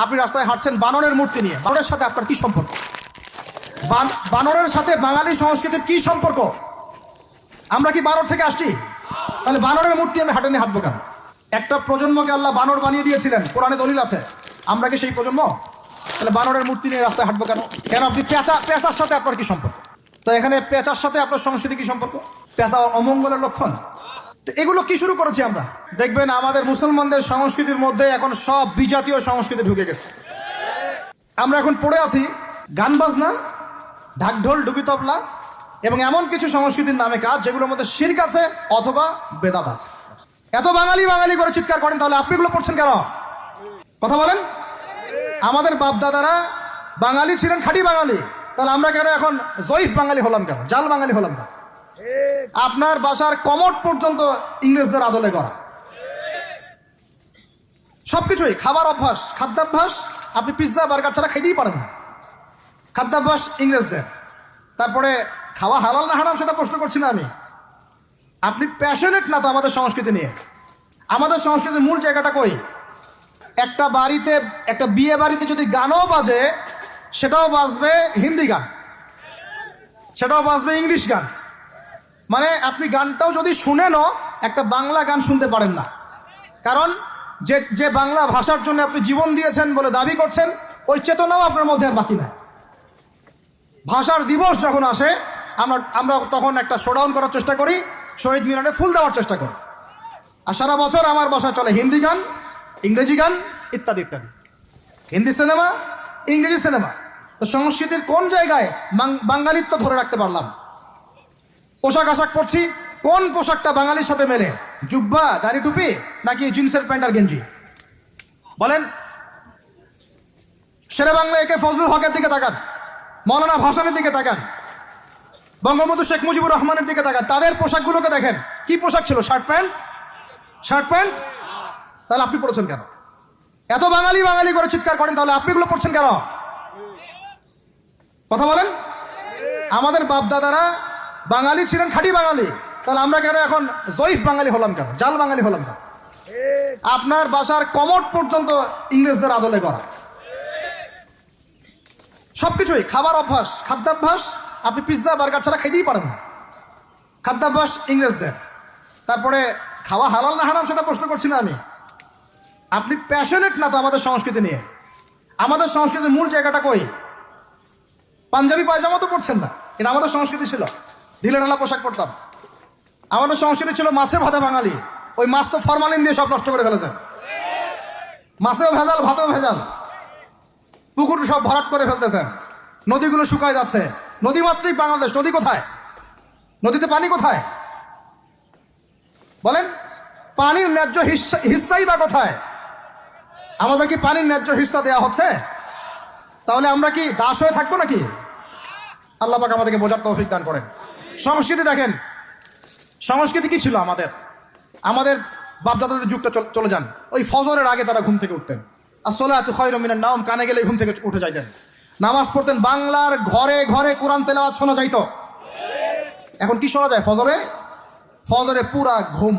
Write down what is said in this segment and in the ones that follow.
আপনি রাস্তায় হাঁটছেন বানরের মূর্তি নিয়ে, বানরের সাথে আপনার কি সম্পর্ক? বানরের সাথে বাঙালি সংস্কৃতির কি সম্পর্ক? আমরা কি বানর থেকে আসছি? তাহলে বানরের মূর্তি আমি হাঁটে নিয়ে হাঁটবো কেন? একটা প্রজন্মকে আল্লাহ বানর বানিয়ে দিয়েছিলেন, কোরআনে দলিল আছে। আমরা কি সেই প্রজন্ম? তাহলে বানরের মূর্তি নিয়ে রাস্তায় হাঁটবো কেন? কেন আপনি পেঁচার সাথে আপনার কি সম্পর্ক? তো এখানে পেঁচার সাথে আপনার সংস্কৃতি কি সম্পর্ক? পেঁচা অমঙ্গলের লক্ষণ। তো এগুলো কি শুরু করেছি আমরা? দেখবেন আমাদের মুসলমানদের সংস্কৃতির মধ্যে এখন সব বিজাতীয় সংস্কৃতি ঢুকে গেছে। আমরা এখন পড়ে আছি গান বাজনা, ঢাকঢোল, ডুগি তবলা এবং এমন কিছু সংস্কৃতির নামে কাজ যেগুলোর মধ্যে শিরক আছে অথবা বেদাত আছে। এত বাঙালি বাঙালি করে চিৎকার করেন, তাহলে আপনি এগুলো পড়ছেন কেন? কথা বলেন। আমাদের বাপদাদারা বাঙালি ছিলেন, খাঁটি বাঙালি, তাহলে আমরা কেন এখন জয়ীফ বাঙালি হলাম কেন? জাল বাঙালি হলাম কেন? আপনার বাসার কমোড পর্যন্ত ইংরেজদের আদলে করা, সবকিছুই খাবার অভ্যাস, খাদ্যাভ্যাস, আপনি পিৎজা বার্গার ছাড়া খাইতেই পারেন না, খাদ্যাভ্যাস ইংরেজদের। তারপরে খাওয়া হালাল না হারাম সেটা প্রশ্ন করছি না আমি, আপনি প্যাশনেট না তো আমাদের সংস্কৃতি নিয়ে। আমাদের সংস্কৃতির মূল জায়গাটা কই? একটা বাড়িতে, একটা বিয়ে বাড়িতে যদি গানও বাজে, সেটাও বাজবে হিন্দি গান, সেটাও বাজবে ইংলিশ গান। মানে আপনি গানটাও যদি শুনেনও একটা বাংলা গান শুনতে পারেন না, কারণ যে বাংলা ভাষার জন্য আপনি জীবন দিয়েছেন বলে দাবি করছেন, ওই চেতনাও আপনার মধ্যে আর বাকি নাই। ভাষার দিবস যখন আসে আমরা তখন একটা শোডাউন করার চেষ্টা করি, শহীদ মিনারে ফুল দেওয়ার চেষ্টা করি, আর সারা বছর আমার বাসায় চলে হিন্দি গান, ইংরেজি গান ইত্যাদি ইত্যাদি, হিন্দি সিনেমা, ইংরেজি সিনেমা। তো সংস্কৃতির কোন জায়গায় বাঙালিত্ব ধরে রাখতে পারলাম? পোশাক আশাক পরছি, কোন পোশাকটা বাঙালির সাথে মেলে? জুব্বা, দাড়ি টুপি, নাকি জিন্সের প্যান্ট আর গেঞ্জি? বলেন। শেরে বাংলা একে ফজলুল হকের দিকে তাকান, মৌলানা ভাসানের দিকে তাকান, বঙ্গবন্ধু শেখ মুজিবুর রহমানের দিকে তাকান, তাদের পোশাকগুলোকে দেখেন। কি পোশাক ছিল? Shirt pant, shirt pant. তাহলে আপনি পড়েছেন কেন? এত বাঙালি বাঙালি করে চিৎকার করেন, তাহলে আপনি এগুলো পড়ছেন কেন? কথা বলেন। আমাদের বাপদাদারা বাঙালি ছিলেন, খাঁটি বাঙালি, তাহলে আমরা কেন এখন জয়ীফ বাঙালি হলাম কেন? জাল বাঙালি হলাম কেন? আপনার বাসার কমোড পর্যন্ত ইংরেজদের আদলে করা, সবকিছুই খাবার অভ্যাস, খাদ্যাভ্যাস, আপনি পিৎজা বার্গার ছাড়া খাইতেই পারেন না, খাদ্যাভ্যাস ইংরেজদের। তারপরে খাওয়া হালাল না হারাম সেটা প্রশ্ন করছি না আমি, আপনি প্যাশনেট না তো আমাদের সংস্কৃতি নিয়ে। আমাদের সংস্কৃতির মূল জায়গাটা কই? পাঞ্জাবি পায়জামা তো পড়ছেন না, এটা আমাদের সংস্কৃতি ছিল। ঢিলে ঢালা পোশাক পরতাম। আমাদের সংস্কৃতি ছিল মাছে ভাতে বাঙালি। ওই মাছ তো ফরমালিন দিয়ে সব নষ্ট করে ফেলেছেন, মাছেও ভেজাল, ভাতেও ভেজাল, পুকুর সব ভরাট করে ফেলতেছেন, নদীগুলো শুকায় যাচ্ছে। নদী মাত্রই বাংলাদেশ, নদী কোথায়? নদীতে পানি কোথায়? বলেন। পানির ন্যায্য হিস্সাই বা কোথায়? আমাদের কি পানির ন্যায্য হিস্সা দেওয়া হচ্ছে? তাহলে আমরা কি দাস হয়ে থাকবো নাকি? আল্লাহ পাক আমাদেরকে বোঝার তৌফিক দান করেন। সংস্কৃতি দেখেন, সংস্কৃতি কি ছিল আমাদের? আমাদের বাপদাদাদের যুগটা চলে যান, ওই ফজরের আগে তারা ঘুম থেকে উঠতেন, আসসালাতু খায়রুম মিনান নাওম, কানে গেলে ঘুম থেকে উঠে যাইতেন, নামাজ পড়তেন, বাংলার ঘরে ঘরে কোরআন তেলাওয়াত শোনা যাইতো। এখন কি শোনা যায়? ফজরে পুরা ঘুম।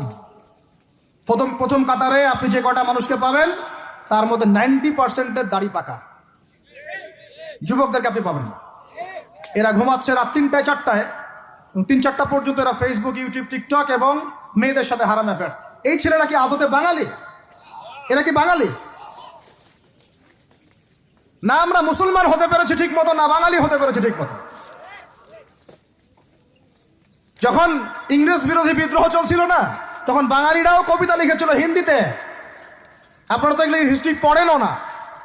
প্রথম কাতারে আপনি যে কটা মানুষকে পাবেন, তার মধ্যে 90% দাড়ি পাকা। যুবকদেরকে আপনি পাবেন না। এরা ঘুমাচ্ছে রাত 3টায় 4টায়, 3-4টা পর্যন্ত এরা ফেসবুক, ইউটিউব, টিকটক এবং মেয়েদের সাথে হারাম অ্যাফেয়ার্স। এই ছেলেরা কি আদতে বাঙালি? এরা কি বাঙালি? না আমরা মুসলমান হতে পেরেছি ঠিক মতো, না বাঙালি হতে পেরেছি ঠিক মতো। যখন ইংরেজ বিরোধী বিদ্রোহ চলছিল না, তখন বাঙালিরাও কবিতা লিখেছিল হিন্দিতে। আপনারা তো এগুলো হিস্ট্রি পড়েনও না।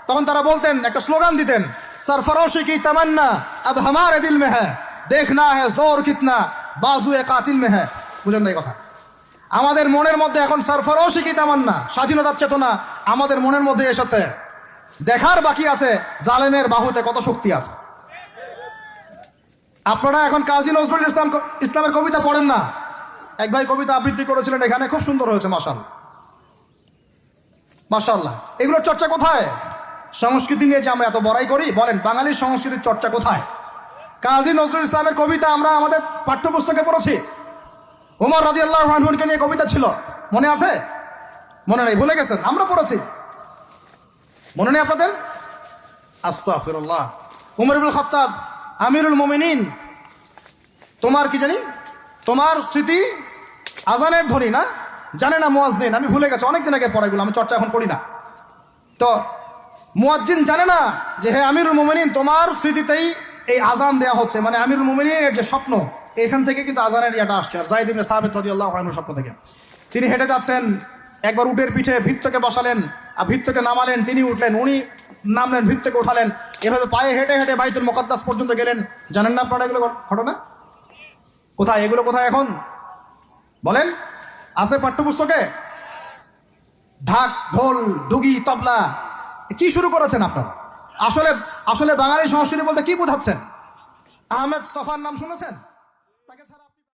তখন তারা বলতেন, একটা স্লোগান দিতেন, सरफरोशी की तमन्ना अब हमारे दिल में है, देखना है जोर कितना बाजुए कातिल में है। বুঝেন না এই কথা? আমাদের মনের মধ্যে এখন सरफरोशी की तमन्ना, স্বাধীনতার চেতনা আমাদের মনের মধ্যে এসেছে। দেখার বাকি আছে জালেমের বাহুতে কত শক্তি আছে। আপনারা এখন কাজী নজরুল ইসলামের কবিতা পড়েন না? এক ভাই কবিতা আবৃত্তি করেছিলেন এখানে, খুব সুন্দর হয়েছে, মাশাআল্লাহ মাশাআল্লাহ। এগুলোর চর্চা কোথায়? সংস্কৃতি নিয়ে যে আমরা এত বড়াই করি, বলেন বাঙালির সংস্কৃতির চর্চা কোথায়? কাজী নজরুল ইসলামের কবিতা আমরা আমাদের পাঠ্যপুস্তকে পড়েছি। ওমর রাদিয়াল্লাহু আনহুকে নিয়ে কবিতা ছিল, মনে আছে? মনে নেই, ভুলে গেছেন? আমরা পড়েছি, মনে নেই আপনাদের? আস্তাগফিরুল্লাহ। উমর ইবনুল খাত্তাব আমিরুল মুমিনিন, তোমার কি জানি, তোমার স্মৃতি আজানের ধ্বনি না, জানে না মুয়াজ্জিন, আমি ভুলে গেছি, অনেকদিন আগে পড়াগুলো, আমি চর্চা এখন করি না। তো মুয়াজ্জিন জানে না যে হে আমিরুল মুমিনিন, তোমার স্মৃতিতেই এই আজান দেওয়া হচ্ছে, মানে আমিরুল মুমিনিনের যে স্বপ্ন, এখান থেকে কিন্তু আজানের ইয়াটা আসছে। আর যায়েদ ইবনে সাবিত রাদিয়াল্লাহু আনহু স্বপ্ন থেকে তিনি হেঁটে যাচ্ছেন, একবার উটের পিঠে ভৃত্যকে বসালেন আর ভৃত্যকে নামালেন, তিনি উঠলেন, উনি নামলেন, ভৃত্যকে উঠালেন, এভাবে পায়ে হেঁটে হেঁটে বাইতুল মুকাদ্দাস পর্যন্ত গেলেন। জানেন না আপনারা এগুলো ঘটনা? কোথায় এগুলো, কোথায় এখন বলেন? আছে পাঠ্যপুস্তকে? ঢাক, ঢোল, ডুগি, তবলা, কি শুরু করেছেন আপনারা? আসলে আসলে বাঙালি সংস্কৃতি বলতে কি বোঝাচ্ছেন? আহমেদ সফার নাম শুনেছেন?